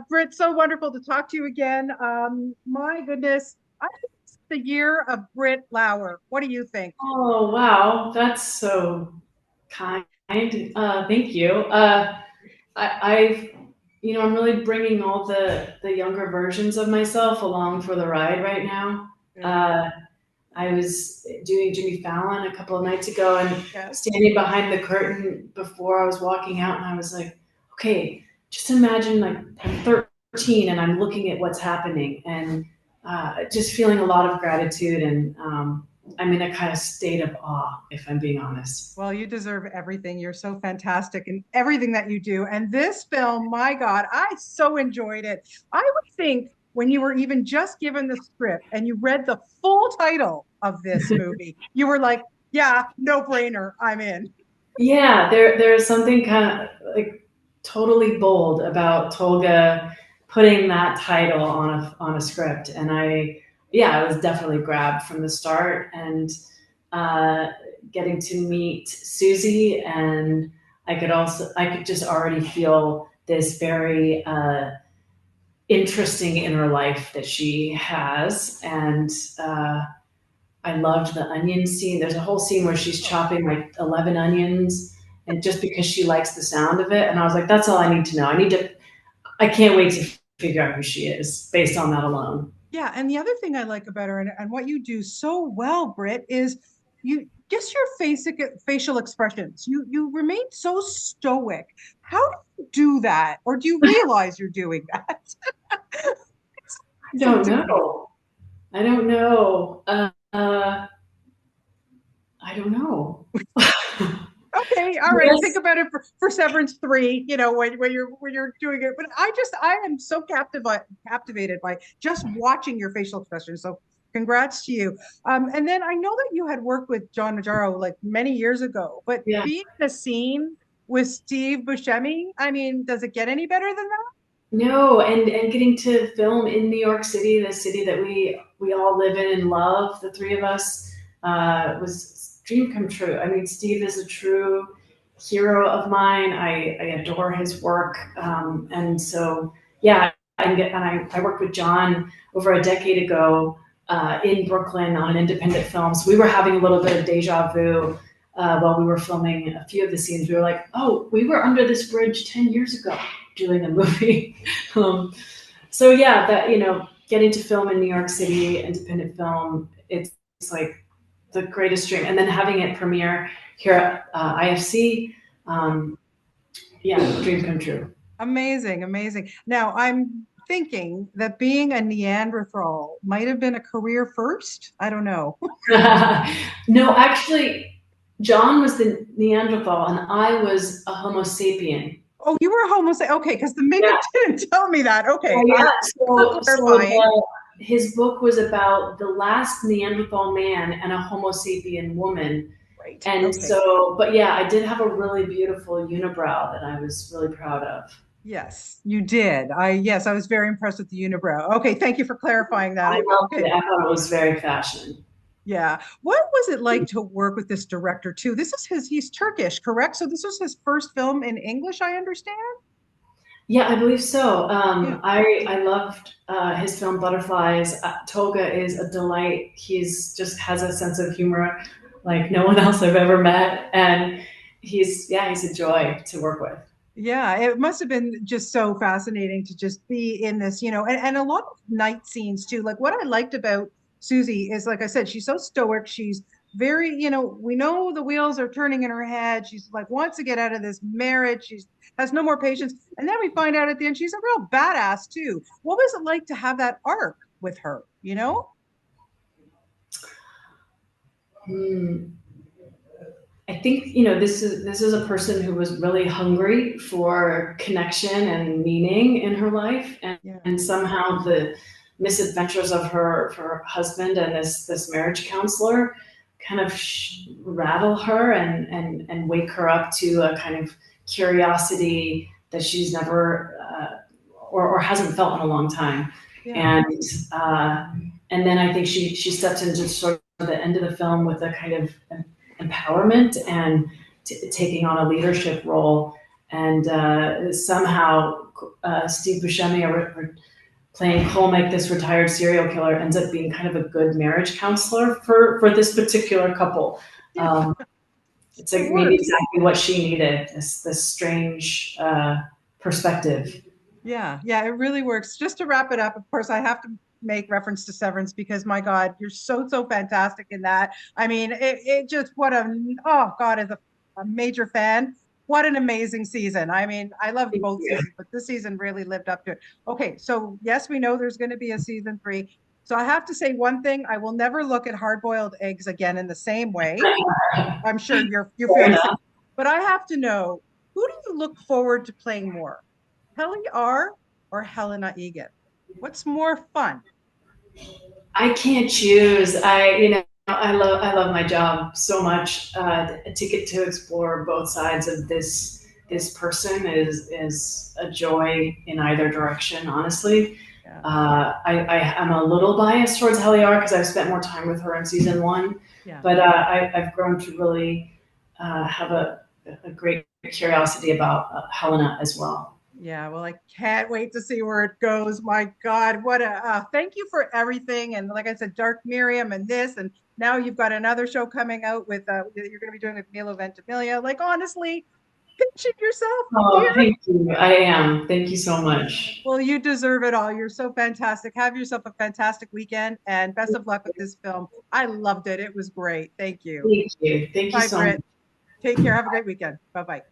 Britt, so wonderful to talk to you again. My goodness, I think it's the year of Britt Lower. What do you think? Oh, wow. That's so kind. Thank you. I'm really bringing all the younger versions of myself along for the ride right now. Yeah. Uh, I was doing Jimmy Fallon a couple of nights ago and Yes. standing behind the curtain before I was walking out, and I was like, okay, just imagine like I'm 13 and I'm looking at what's happening and just feeling a lot of gratitude and I'm in a kind of state of awe, if I'm being honest. Well, you deserve everything. You're so fantastic in everything that you do. And this film, my God, I so enjoyed it. I would think when you were even just given the script and you read the full title of this movie, you were like, yeah, no brainer. I'm in. Yeah, there's something kind of like totally bold about Tolga putting that title on a script, and I was definitely grabbed from the start, and uh, getting to meet Susie, and I could just already feel this very interesting inner life that she has, and uh, I loved the onion scene. There's a whole scene where she's chopping like 11 onions, and just because she likes the sound of it. And I was like, that's all I need to know. I can't wait to figure out who she is based on that alone. Yeah, and the other thing I like about her and what you do so well, Britt, is you just your facial expressions. You remain so stoic. How do you do that? Or do you realize you're doing that? It's I amazing don't to me. know. I don't know. I don't know. Okay, all right. Think Yes. about it for Severance 3, when you're doing it. But I am so captivated by just watching your facial expressions. So congrats to you. And then I know that you had worked with John Majaro like many years ago, but Yeah. being in a scene with Steve Buscemi, I mean, does it get any better than that? No, and getting to film in New York City, the city that we all live in and love, the three of us, was a dream come true. I mean, Steve is a true hero of mine. I adore his work, and so yeah, I worked with John over a decade ago in Brooklyn on an independent film. So we were having a little bit of deja vu. While we were filming a few of the scenes, we were like, "Oh, we were under this bridge 10 years ago doing a movie." um, so yeah, that getting to film in New York City, independent film, it's like the greatest dream. And then having it premiere here at IFC, um, yeah, dream come true. Amazing, amazing. Now I'm thinking that being a Neanderthal might have been a career first. I don't know. No, actually, John was the Neanderthal and I was a Homo sapien. Oh, you were homosexual. Okay, because the Yeah, makeup didn't tell me that. Okay, all yeah. right. Thanks for clarifying. His book was about the last Neanderthal man and a Homo sapien woman. Right. And Okay. so, but yeah, I did have a really beautiful unibrow that I was really proud of. Yes, you did. Yes, I was very impressed with the unibrow. Okay, thank you for clarifying that. I loved Okay. it. I thought it was very fashion. Yeah. What was it like to work with this director too? He's Turkish, correct? So this was his first film in English, I understand? Yeah, I believe so. Yeah. I loved his film Butterflies. Toga is a delight. He's just has a sense of humor like no one else I've ever met, and he's a joy to work with. Yeah, it must have been just so fascinating to just be in this, and a lot of night scenes too. Like what I liked about Susie is, like I said, she's so stoic. She's very, we know the wheels are turning in her head. She's like wants to get out of this marriage. She's has no more patience. And then we find out at the end she's a real badass too. What was it like to have that arc with her? Hmm. I think this is a person who was really hungry for connection and meaning in her life, Yeah. and somehow the misadventures of her husband and this marriage counselor kind of rattle her and wake her up to a kind of curiosity that she's never or hasn't felt in a long time, Yeah. and uh, and then I think she steps into sort of the end of the film with a kind of empowerment and taking on a leadership role, and somehow Steve Buscemi playing Colmick, this retired serial killer, ends up being kind of a good marriage counselor for this particular couple. Yeah, It's it like maybe works. exactly what she needed, this strange perspective. Yeah, yeah, it really works. Just to wrap it up, of course, I have to make reference to Severance because my God, you're so, so fantastic in that. I mean, it just, what a, oh God, as a major fan, what an amazing season. I mean, I loved Thank both you. seasons, but this season really lived up to it. Okay, so yes, we know there's going to be a season three. So I have to say one thing, I will never look at hard-boiled eggs again in the same way. I'm sure you Fair feel the same. enough. But I have to know, who do you look forward to playing more? Kelly R or Helena Egan? What's more fun? I can't choose. I love my job so much. To get to explore both sides of this person is a joy in either direction. Honestly, Yeah, I am a little biased towards Heliar because I've spent more time with her in season one, yeah, but I've grown to really have a great curiosity about Helena as well. yeah. Well, I can't wait to see where it goes. My God, what a thank you for everything. And like I said, Dark Miriam and this, and now you've got another show coming out with that you're going to be doing with Milo Ventimiglia. Like honestly, pinch it yourself, Oh, dear. thank you. I am. Thank you so much. Well, you deserve it all. You're so fantastic. Have yourself a fantastic weekend and best of luck with this film. I loved it. It was great. Thank you. Thank you. Thank you Bye, so much. Britt. Take care. Have a great weekend. Bye bye.